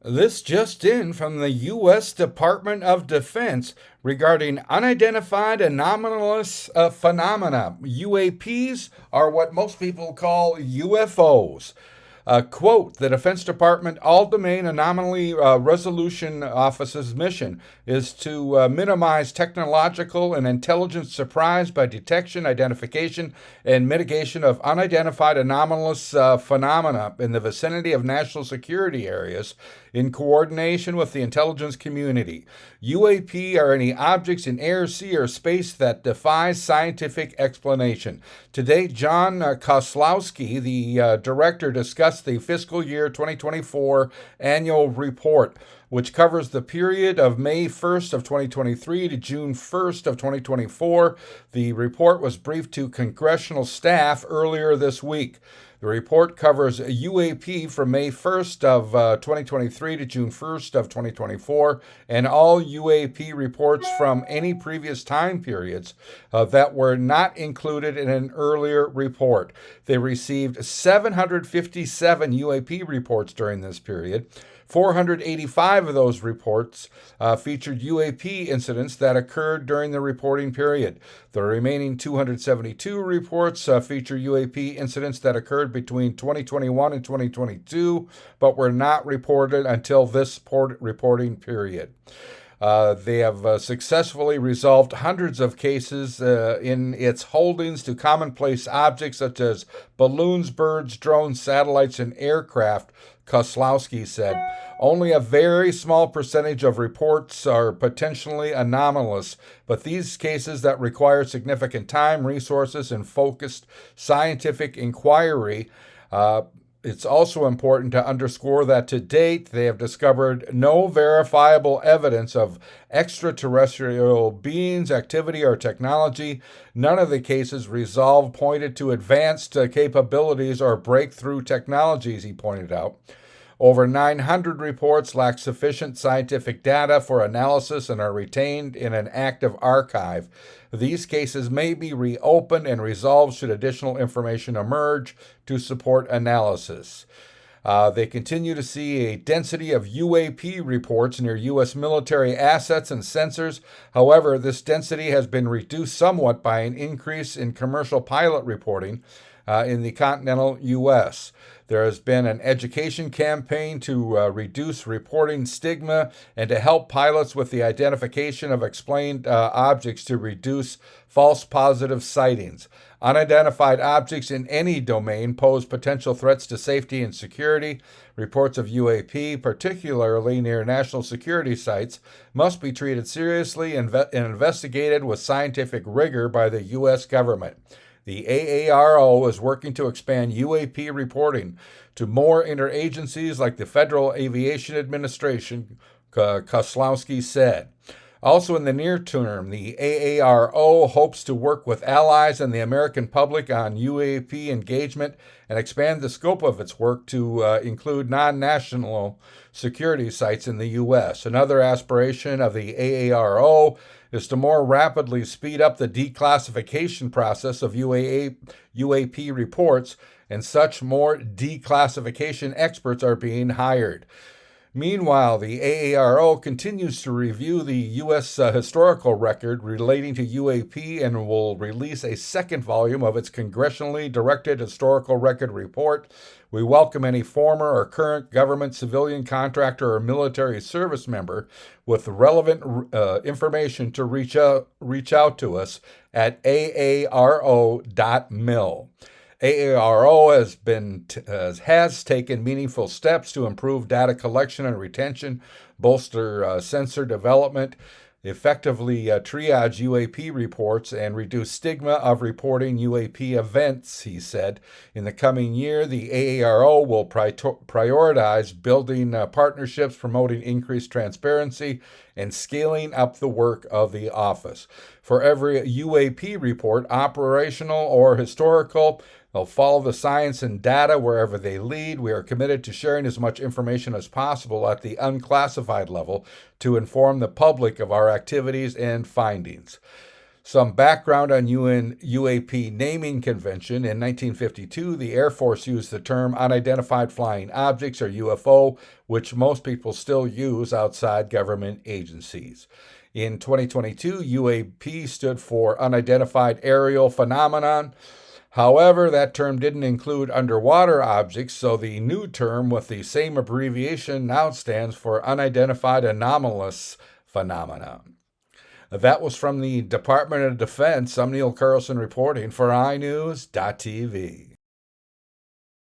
This just in from the U.S. Department of Defense regarding unidentified anomalous phenomena. UAPs are what most people call UFOs. Quote, the Defense Department All Domain Anomaly Resolution Office's mission is to minimize technological and intelligence surprise by detection, identification, and mitigation of unidentified anomalous phenomena in the vicinity of national security areas in coordination with the intelligence community. UAP are any objects in air, sea, or space that defies scientific explanation. Today, John Koslowski, the director, discussed the fiscal year 2024 annual report, which covers the period of May 1st of 2023 to June 1st of 2024. The report was briefed to congressional staff earlier this week. The report covers UAP from May 1st of 2023 to June 1st of 2024 and all UAP reports from any previous time periods that were not included in an earlier report. They received 757 UAP reports during this period. 485 of those reports featured UAP incidents that occurred during the reporting period. The remaining 272 reports feature UAP incidents that occurred between 2021 and 2022, but were not reported until this reporting period. They have successfully resolved hundreds of cases in its holdings to commonplace objects such as balloons, birds, drones, satellites, and aircraft, Koslowski said. Only a very small percentage of reports are potentially anomalous, but these cases that require significant time, resources, and focused scientific inquiry it's also important to underscore that to date, they have discovered no verifiable evidence of extraterrestrial beings, activity, or technology. None of the cases resolved pointed to advanced capabilities or breakthrough technologies, he pointed out. Over 900 reports lack sufficient scientific data for analysis and are retained in an active archive. These cases may be reopened and resolved should additional information emerge to support analysis. They continue to see a density of UAP reports near U.S. military assets and sensors. However, this density has been reduced somewhat by an increase in commercial pilot reporting in the continental U.S. There has been an education campaign to reduce reporting stigma and to help pilots with the identification of explained objects to reduce false positive sightings. Unidentified objects in any domain pose potential threats to safety and security. Reports of UAP, particularly near national security sites, must be treated seriously and investigated with scientific rigor by the U.S. government. The AARO is working to expand UAP reporting to more interagencies like the Federal Aviation Administration, Koslowski said. Also in the near term, the AARO hopes to work with allies and the American public on UAP engagement and expand the scope of its work to include non-national security sites in the U.S. Another aspiration of the AARO is to more rapidly speed up the declassification process of UAP reports, and such more declassification experts are being hired. Meanwhile, the AARO continues to review the U.S. Historical record relating to UAP and will release a second volume of its congressionally directed historical record report. We welcome any former or current government, civilian contractor, or military service member with relevant information to reach out to us at aaro.mil. AARO has taken meaningful steps to improve data collection and retention, bolster sensor development, effectively triage UAP reports, and reduce stigma of reporting UAP events, he said. In the coming year, the AARO will prioritize building partnerships, promoting increased transparency, and scaling up the work of the office. For every UAP report, operational or historical, they'll follow the science and data wherever they lead. We are committed to sharing as much information as possible at the unclassified level to inform the public of our activities and findings. Some background on UN UAP naming convention. In 1952, the Air Force used the term unidentified flying objects, or UFO, which most people still use outside government agencies. In 2022, UAP stood for Unidentified Aerial Phenomenon. However, that term didn't include underwater objects, so the new term with the same abbreviation now stands for Unidentified Anomalous Phenomena. That was from the Department of Defense. I'm Neil Carlson reporting for iNewZ.TV.